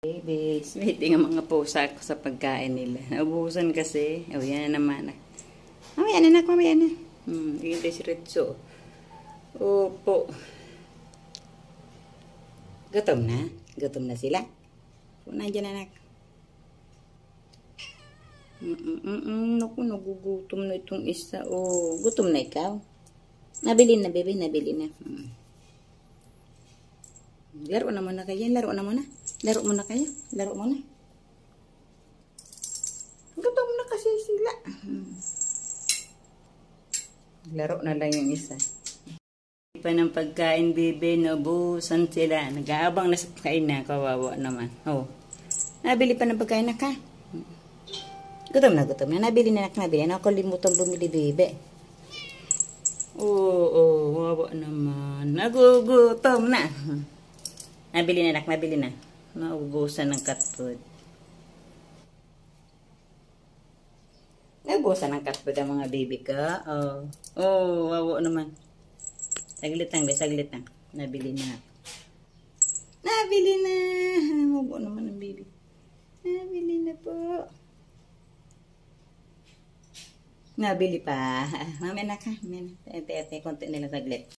Babies, waiting ang mga pusa ko sa pagkain nila. Naubusan kasi. O, yan na naman. Mamaya na, mamaya na. Hintay si Ritso. Opo. Gutom na? Gutom na sila? O, nandiyan na, anak. Naku, nagugutom na itong isa. O, gutom na ikaw? Nabili na, baby. Nabili na. Laro na muna kayo. Laro na muna. Laro muna kayo. Laro muna. Gutom na kasi sila. Laro na lang yung isa. Pa ng pagkain, bebe. Naubusan sila. Nag-aabang na sa pagkain na. Kawawa naman. Oh. Nabili pa ng pagkain na ka. Gutom na, gutom na. Nabili na, nabili na. Ako limutan bumili, bebe. Oo, wawa naman. Nagugutom na. Nabili na, nabili na. Naubusan ng cat food. Naubusan ng cat food ang mga baby ka. Oh, wawa naman. Saglit lang, saglit lang. Nabili na. Nabili na. Wawa naman ang baby. Nabili na po. Nabili pa. Mamaya na ka. Ete, konti nila saglit.